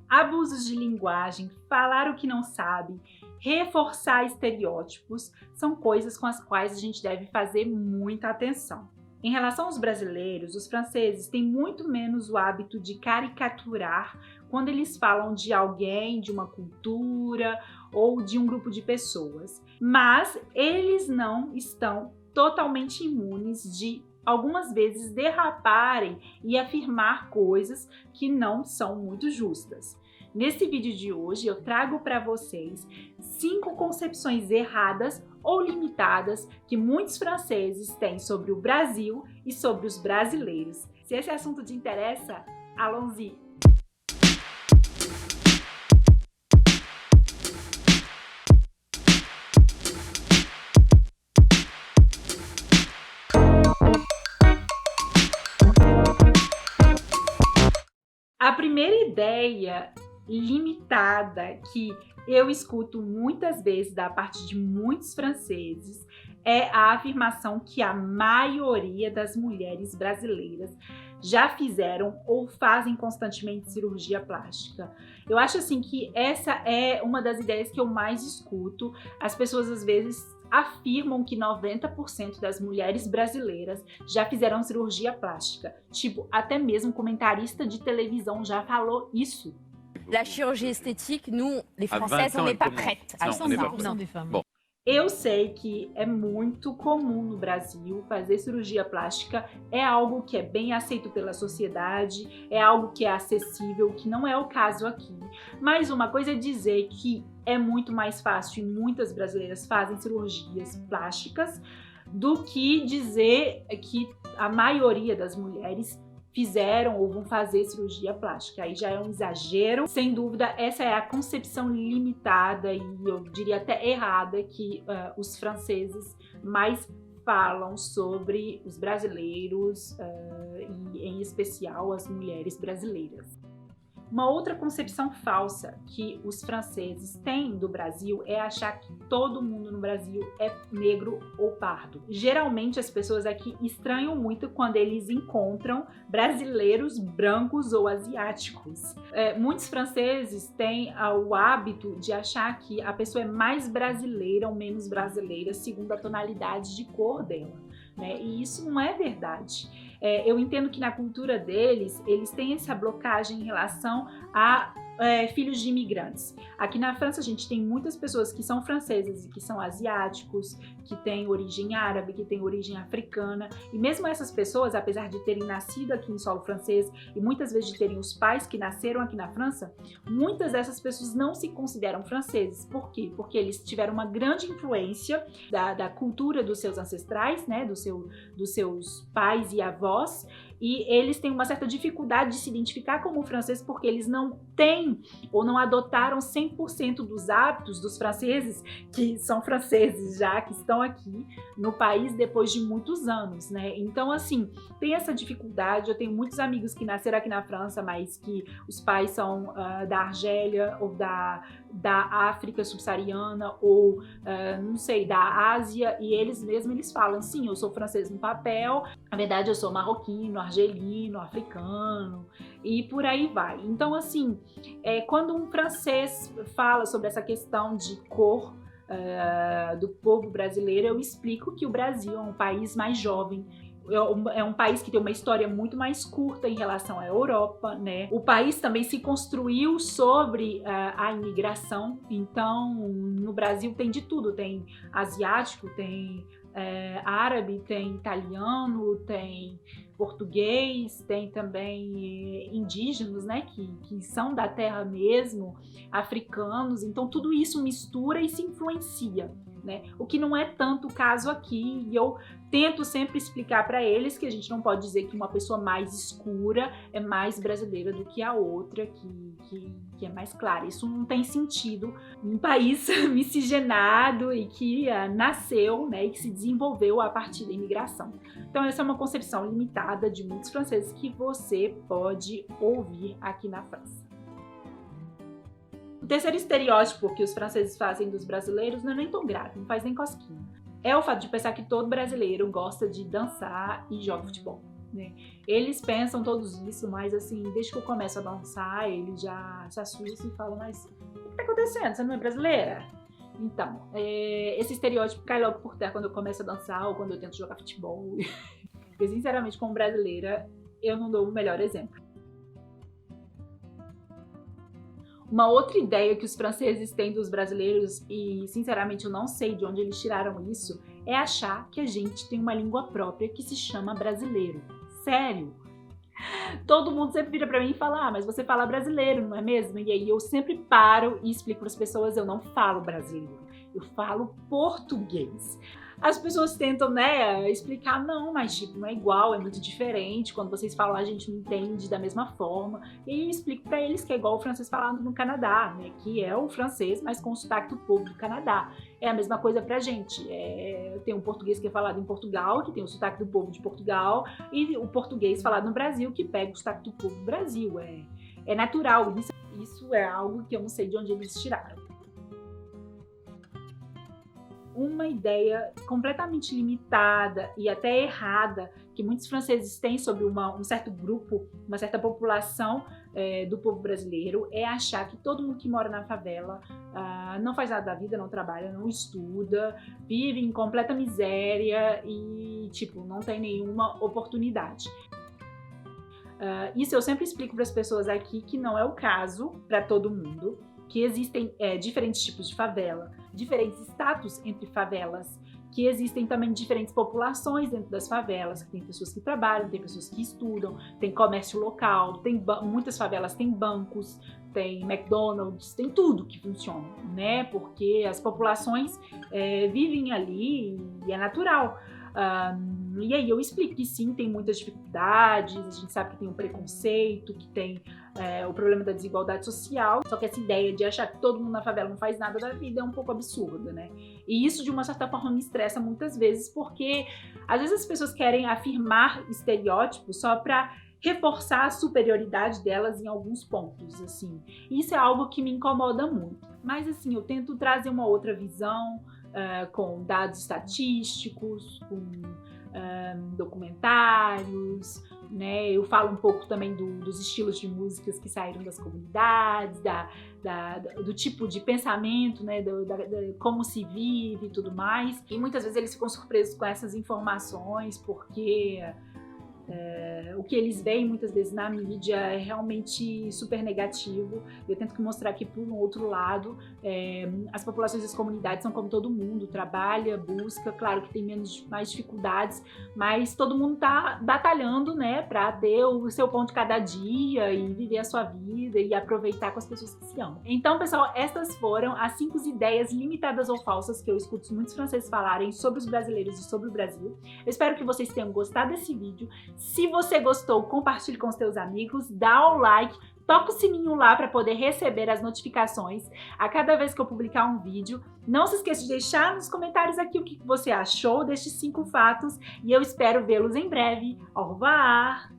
Abusos de linguagem, falar o que não sabe, reforçar estereótipos, são coisas com as quais a gente deve fazer muita atenção. Em relação aos brasileiros, os franceses têm muito menos o hábito de caricaturar quando eles falam de alguém, de uma cultura ou de um grupo de pessoas. Mas eles não estão totalmente imunes de algumas vezes derraparem e afirmar coisas que não são muito justas. Nesse vídeo de hoje eu trago para vocês 5 concepções erradas ou limitadas que muitos franceses têm sobre o Brasil e sobre os brasileiros. Se esse assunto te interessa, allons-y! A primeira ideia limitada que eu escuto muitas vezes da parte de muitos franceses é a afirmação que a maioria das mulheres brasileiras já fizeram ou fazem constantemente cirurgia plástica. Eu acho assim que essa é uma das ideias que eu mais escuto. As pessoas às vezes afirmam que 90% das mulheres brasileiras já fizeram cirurgia plástica. Tipo, até mesmo comentarista de televisão já falou isso. La chirurgie esthétique, nous, les Françaises, on n'est pas prêtes à 100% des femmes. Eu sei que é muito comum no Brasil fazer cirurgia plástica, é algo que é bem aceito pela sociedade, é algo que é acessível, que não é o caso aqui. Mas uma coisa é dizer que é muito mais fácil e muitas brasileiras fazem cirurgias plásticas do que dizer que a maioria das mulheres fizeram ou vão fazer cirurgia plástica. Aí já é um exagero. Sem dúvida, essa é a concepção limitada e eu diria até errada que os franceses mais falam sobre os brasileiros e em especial as mulheres brasileiras. Uma outra concepção falsa que os franceses têm do Brasil é achar que todo mundo no Brasil é negro ou pardo. Geralmente as pessoas aqui estranham muito quando eles encontram brasileiros brancos ou asiáticos. Muitos franceses têm o hábito de achar que a pessoa é mais brasileira ou menos brasileira segundo a tonalidade de cor dela, né? E isso não é verdade. Eu entendo que na cultura deles, eles têm essa blocagem em relação a filhos de imigrantes. Aqui na França a gente tem muitas pessoas que são francesas e que são asiáticos, que têm origem árabe, que têm origem africana, e mesmo essas pessoas, apesar de terem nascido aqui em solo francês e muitas vezes de terem os pais que nasceram aqui na França, muitas dessas pessoas não se consideram franceses. Por quê? Porque eles tiveram uma grande influência da cultura dos seus ancestrais, né, dos seus pais e avós, e eles têm uma certa dificuldade de se identificar como francês porque eles não têm ou não adotaram 100% dos hábitos dos franceses, que são franceses já, que estão aqui no país depois de muitos anos, né? Então, assim, tem essa dificuldade. Eu tenho muitos amigos que nasceram aqui na França, mas que os pais são da Argélia ou da África subsaariana ou, não sei, da Ásia, e eles falam, sim, eu sou francês no papel, na verdade eu sou marroquino, argelino, africano e por aí vai. Então, assim, quando um francês fala sobre essa questão de cor do povo brasileiro, eu explico que o Brasil é um país mais jovem, é um país que tem uma história muito mais curta em relação à Europa, né? O país também se construiu sobre a imigração, então no Brasil tem de tudo, tem asiático, tem árabe, tem italiano, tem português, tem também indígenas, né, que são da terra mesmo, africanos, então tudo isso mistura e se influencia, né? O que não é tanto o caso aqui, e eu tento sempre explicar para eles que a gente não pode dizer que uma pessoa mais escura é mais brasileira do que a outra, que é mais clara. Isso não tem sentido em um país miscigenado e que nasceu, né, e que se desenvolveu a partir da imigração. Então essa é uma concepção limitada de muitos franceses que você pode ouvir aqui na França. O terceiro estereótipo que os franceses fazem dos brasileiros não é nem tão grave, não faz nem cosquinha. É o fato de pensar que todo brasileiro gosta de dançar e joga futebol. né? Eles pensam todos isso, mas assim, desde que eu começo a dançar, eles já se assustam e falam, mas o que tá acontecendo? Você não é brasileira? Então, esse estereótipo cai logo por terra quando eu começo a dançar ou quando eu tento jogar futebol. Porque, sinceramente, como brasileira, eu não dou o melhor exemplo. Uma outra ideia que os franceses têm dos brasileiros, e sinceramente eu não sei de onde eles tiraram isso, é achar que a gente tem uma língua própria que se chama brasileiro. Sério! Todo mundo sempre vira pra mim e fala, mas você fala brasileiro, não é mesmo? E aí eu sempre paro e explico para as pessoas, eu não falo brasileiro, eu falo português. As pessoas tentam, né, explicar, não, mas tipo, não é igual, é muito diferente, quando vocês falam a gente não entende da mesma forma. E aí eu explico pra eles que é igual o francês falando no Canadá, né, que é o francês, mas com o sotaque do povo do Canadá. É a mesma coisa pra gente, tem um português que é falado em Portugal, que tem o sotaque do povo de Portugal, e o português falado no Brasil, que pega o sotaque do povo do Brasil. É natural, isso é algo que eu não sei de onde eles tiraram. Uma ideia completamente limitada e até errada que muitos franceses têm sobre um certo grupo, uma certa população do povo brasileiro é achar que todo mundo que mora na favela não faz nada da vida, não trabalha, não estuda, vive em completa miséria e, tipo, não tem nenhuma oportunidade. Isso eu sempre explico para as pessoas aqui que não é o caso para todo mundo, que existem diferentes tipos de favela, diferentes status entre favelas, que existem também diferentes populações dentro das favelas, que tem pessoas que trabalham, tem pessoas que estudam, tem comércio local, muitas favelas têm bancos, tem McDonald's, tem tudo que funciona, né? Porque as populações vivem ali e é natural. E aí eu explico que sim, tem muitas dificuldades, a gente sabe que tem um preconceito, que tem o problema da desigualdade social, só que essa ideia de achar que todo mundo na favela não faz nada da vida é um pouco absurda, né? E isso de uma certa forma me estressa muitas vezes, porque às vezes as pessoas querem afirmar estereótipos só para reforçar a superioridade delas em alguns pontos, assim. Isso é algo que me incomoda muito. Mas assim, eu tento trazer uma outra visão, com dados estatísticos, com documentários, né? Eu falo um pouco também dos estilos de músicas que saíram das comunidades, do tipo de pensamento, né? Como se vive e tudo mais. E muitas vezes eles ficam surpresos com essas informações, porque o que eles veem muitas vezes na mídia é realmente super negativo. Eu tento mostrar que, por um outro lado, as populações das comunidades são como todo mundo, trabalha, busca, claro que tem mais dificuldades, mas todo mundo tá batalhando, né, para ter o seu pão de cada dia e viver a sua vida e aproveitar com as pessoas que se amam. Então, pessoal, estas foram as 5 ideias limitadas ou falsas que eu escuto muitos franceses falarem sobre os brasileiros e sobre o Brasil. Eu espero que vocês tenham gostado desse vídeo. Se você gostou, compartilhe com os seus amigos, dá o like, toca o sininho lá para poder receber as notificações a cada vez que eu publicar um vídeo. Não se esqueça de deixar nos comentários aqui o que você achou destes 5 fatos e eu espero vê-los em breve. Au revoir!